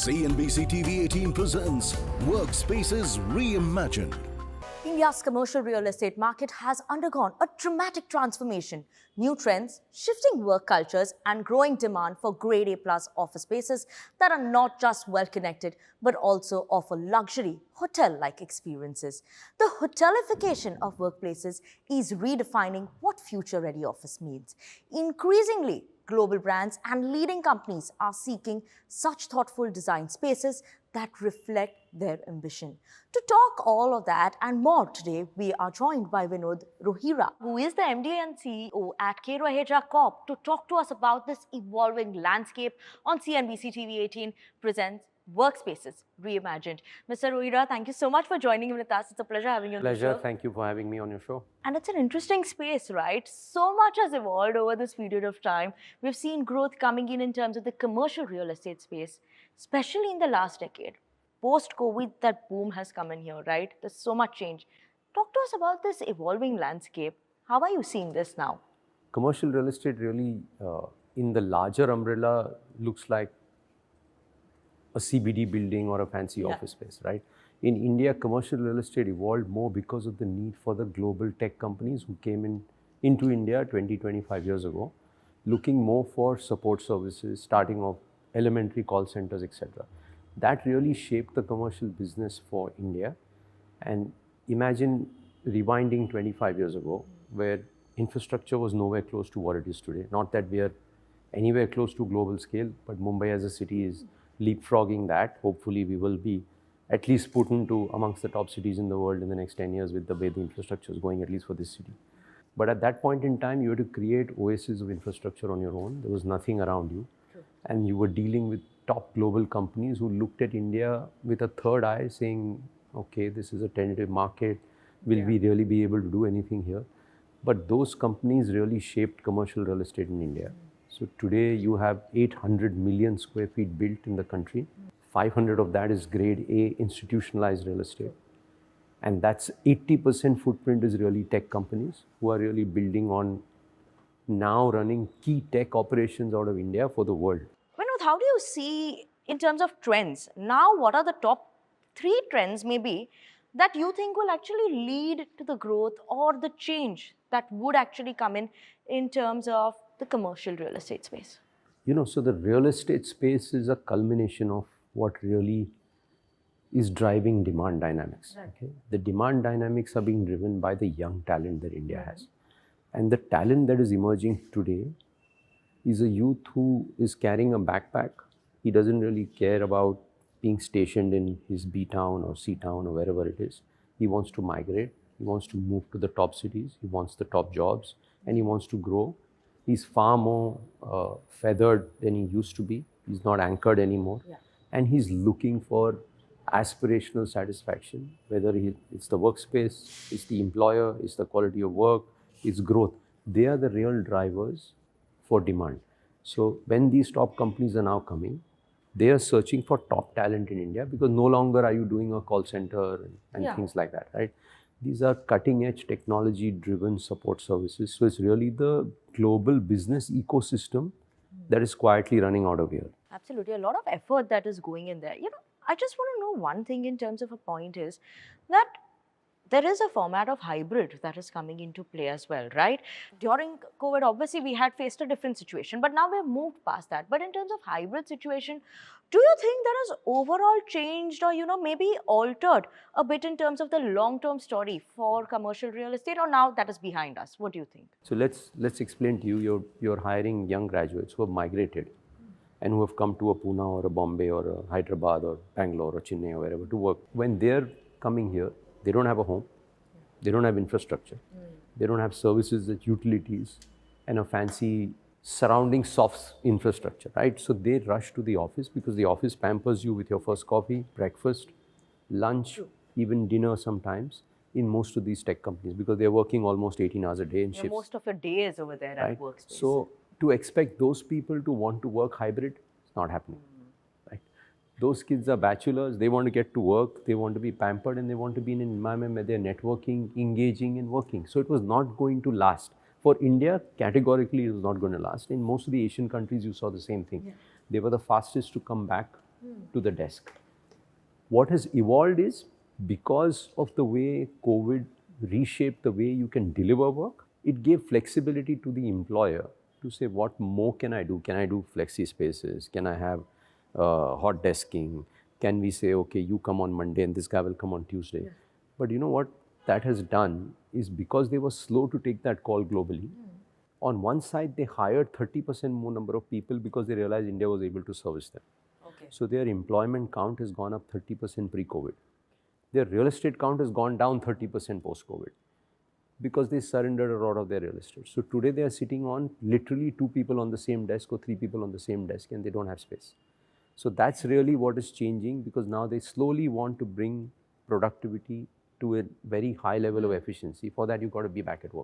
CNBC TV18 presents Workspaces Reimagined. India's commercial real estate market has undergone a dramatic transformation. New trends, shifting work cultures, and growing demand for grade A+ office spaces that are not just well connected but also offer luxury, hotel-like experiences. The hotelification of workplaces is redefining what future-ready office means. Increasingly, global brands and leading companies are seeking such thoughtful design spaces that reflect their ambition. To talk all of that and more today, we are joined by Vinod Rohira, who is the MD and CEO at Raheja Corp, to talk to us about this evolving landscape on CNBC TV18 presents Workspaces Reimagined. Mr. Rohira, thank you so much for joining with us. It's a pleasure having you on the show. Pleasure. Thank you for having me on your show. And it's an interesting space, right? So much has evolved over this period of time. We've seen growth coming in terms of the commercial real estate space, especially in the last decade. Post-COVID, that boom has come in here, right? There's so much change. Talk to us about this evolving landscape. How are you seeing this now? Commercial real estate really, in the larger umbrella, looks like a CBD building or a fancy office space, right? In India, commercial real estate evolved more because of the need for the global tech companies who came into India 20, 25 years ago, looking more for support services, starting off elementary call centers, etc. That really shaped the commercial business for India. And imagine rewinding 25 years ago, where infrastructure was nowhere close to what it is today. Not that we are anywhere close to global scale, but Mumbai as a city is leapfrogging that. Hopefully we will be at least put into amongst the top cities in the world in the next 10 years with the way the infrastructure is going, at least for this city. But at that point in time, you had to create oases of infrastructure on your own. There was nothing around you. And you were dealing with top global companies who looked at India with a third eye saying, okay, this is a tentative market. Will we really be able to do anything here? But those companies really shaped commercial real estate in India. So today you have 800 million square feet built in the country. 500 of that is grade A institutionalized real estate. And that's 80% footprint is really tech companies who are really building on now running key tech operations out of India for the world. Vinod, how do you see in terms of trends? Now, what are the top 3 trends maybe that you think will actually lead to the growth or the change that would actually come in terms of the commercial real estate space? You know, so the real estate space is a culmination of what really is driving demand dynamics. Right. Okay? The demand dynamics are being driven by the young talent that India has. And the talent that is emerging today is a youth who is carrying a backpack. He doesn't really care about being stationed in his B town or C town or wherever it is. He wants to migrate. He wants to move to the top cities. He wants the top jobs and he wants to grow. He's far more feathered than he used to be. He's not anchored anymore. And he's looking for aspirational satisfaction, whether it's the workspace, it's the employer, it's the quality of work, it's growth. They are the real drivers for demand. So when these top companies are now coming, they are searching for top talent in India because no longer are you doing a call center and things like that, right? These are cutting edge technology driven support services. So it's really the global business ecosystem that is quietly running out of here. Absolutely. A lot of effort that is going in there. You know, I just want to know one thing in terms of a point is that there is a format of hybrid that is coming into play as well, right? During COVID, obviously, we had faced a different situation, but now we've moved past that. But in terms of hybrid situation, do you think that has overall changed or, you know, maybe altered a bit in terms of the long-term story for commercial real estate, or now that is behind us? What do you think? So let's explain to you, you're hiring young graduates who have migrated and who have come to a Pune or a Bombay or a Hyderabad or Bangalore or Chennai or wherever to work. When they're coming here, they don't have a home, they don't have infrastructure, they don't have services like utilities and a fancy surrounding soft infrastructure, right? So they rush to the office because the office pampers you with your first coffee, breakfast, lunch, even dinner sometimes in most of these tech companies because they're working almost 18 hours a day in shifts. Most of your day is over there at Workspace. So to expect those people to want to work hybrid, it's not happening. Those kids are bachelors, they want to get to work, they want to be pampered and they want to be in an environment where they're networking, engaging and working. So it was not going to last. For India, categorically, it was not going to last. In most of the Asian countries, you saw the same thing. They were the fastest to come back to the desk. What has evolved is, because of the way COVID reshaped the way you can deliver work, it gave flexibility to the employer to say, what more can I do? Can I do flexi spaces? Can I have hot desking? Can we say, okay, you come on Monday and this guy will come on Tuesday? But you know what that has done is, because they were slow to take that call globally, on one side they hired 30% more number of people because they realized India was able to service them. Okay. So their employment count has gone up 30% pre-COVID. Their real estate count has gone down 30% post-COVID, because they surrendered a lot of their real estate. So today they are sitting on literally 2 people on the same desk or 3 people on the same desk, and they don't have space. So that's really what is changing, because now they slowly want to bring productivity to a very high level of efficiency. For that, you've got to be back at work.